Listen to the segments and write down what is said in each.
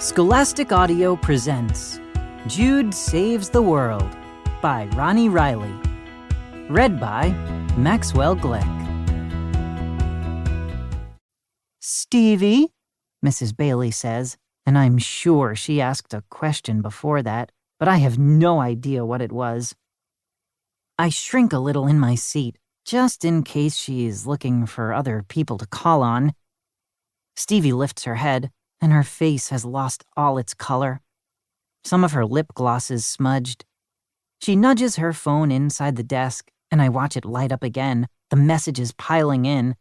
Scholastic Audio presents Jude Saves the World by Ronnie Riley. Read by Maxwell Glick. Stevie, Mrs. Bailey says, and I'm sure she asked a question before that, but I have no idea what it was. I shrink a little in my seat, just in case she's looking for other people to call on. Stevie lifts her head, and her face has lost all its color. Some of her lip gloss is smudged. She nudges her phone inside the desk, and I watch it light up again, the messages piling in.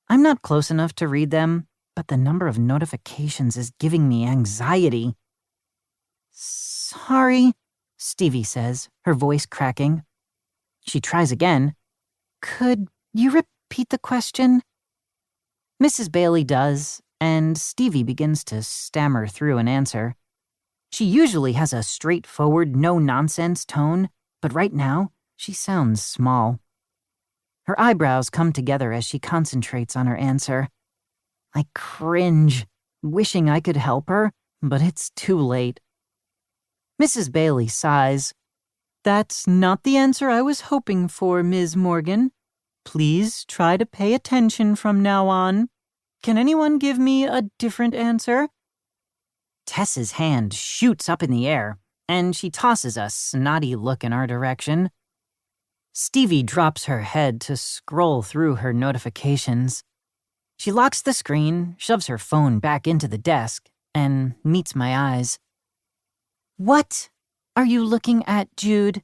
I'm not close enough to read them, but the number of notifications is giving me anxiety. Sorry, Stevie says, her voice cracking. She tries again. Could you repeat the question? Mrs. Bailey does, and Stevie begins to stammer through an answer. She usually has a straightforward, no-nonsense tone, but right now, she sounds small. Her eyebrows come together as she concentrates on her answer. I cringe, wishing I could help her, but it's too late. Mrs. Bailey sighs. That's not the answer I was hoping for, Ms. Morgan. Please try to pay attention from now on. Can anyone give me a different answer? Tess's hand shoots up in the air, and she tosses a snotty look in our direction. Stevie drops her head to scroll through her notifications. She locks the screen, shoves her phone back into the desk, and meets my eyes. What are you looking at, Jude?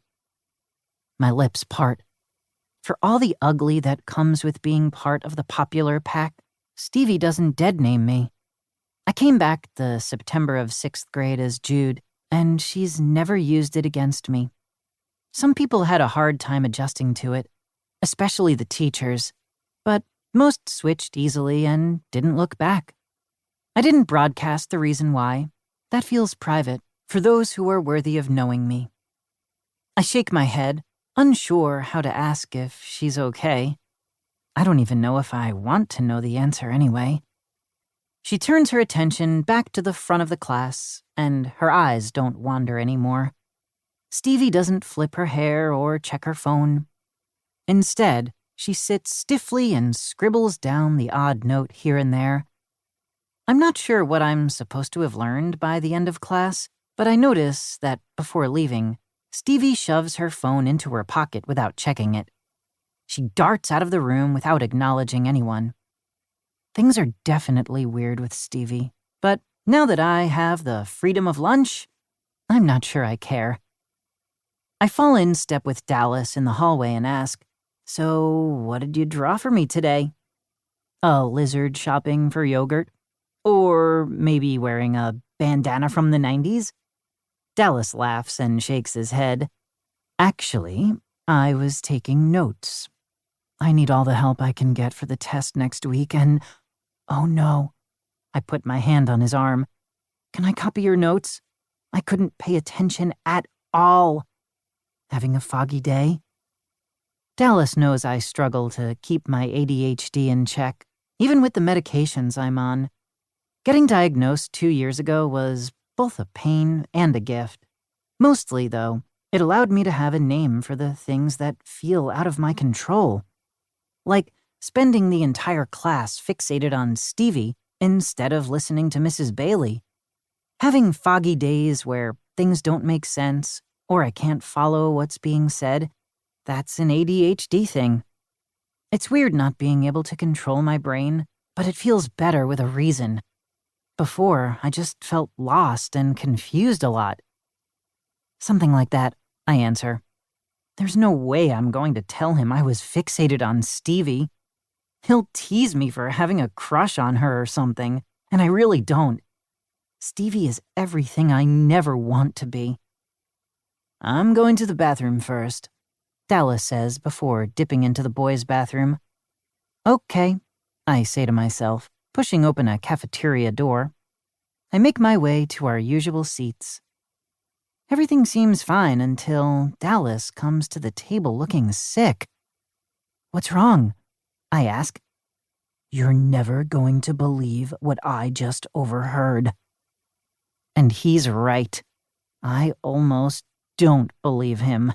My lips part. For all the ugly that comes with being part of the popular pack, Stevie doesn't dead-name me. I came back the September of 6th grade as Jude, and she's never used it against me. Some people had a hard time adjusting to it, especially the teachers, but most switched easily and didn't look back. I didn't broadcast the reason why. That feels private for those who are worthy of knowing me. I shake my head, unsure how to ask if she's okay. I don't even know if I want to know the answer anyway. She turns her attention back to the front of the class, and her eyes don't wander anymore. Stevie doesn't flip her hair or check her phone. Instead, she sits stiffly and scribbles down the odd note here and there. I'm not sure what I'm supposed to have learned by the end of class, but I notice that before leaving, Stevie shoves her phone into her pocket without checking it. She darts out of the room without acknowledging anyone. Things are definitely weird with Stevie, but now that I have the freedom of lunch, I'm not sure I care. I fall in step with Dallas in the hallway and ask, So, what did you draw for me today? A lizard shopping for yogurt? Or maybe wearing a bandana from the 90s? Dallas laughs and shakes his head. Actually, I was taking notes. I need all the help I can get for the test next week, and oh no. I put my hand on his arm. Can I copy your notes? I couldn't pay attention at all. Having a foggy day? Dallas knows I struggle to keep my ADHD in check, even with the medications I'm on. Getting diagnosed 2 years ago was both a pain and a gift. Mostly, though, it allowed me to have a name for the things that feel out of my control. Like spending the entire class fixated on Stevie instead of listening to Mrs. Bailey. Having foggy days where things don't make sense or I can't follow what's being said, that's an ADHD thing. It's weird not being able to control my brain, but it feels better with a reason. Before, I just felt lost and confused a lot. Something like that, I answer. There's no way I'm going to tell him I was fixated on Stevie. He'll tease me for having a crush on her or something, and I really don't. Stevie is everything I never want to be. I'm going to the bathroom first, Dallas says before dipping into the boys' bathroom. Okay, I say to myself, pushing open a cafeteria door. I make my way to our usual seats. Everything seems fine until Dallas comes to the table looking sick. What's wrong? I ask. You're never going to believe what I just overheard. And he's right. I almost don't believe him.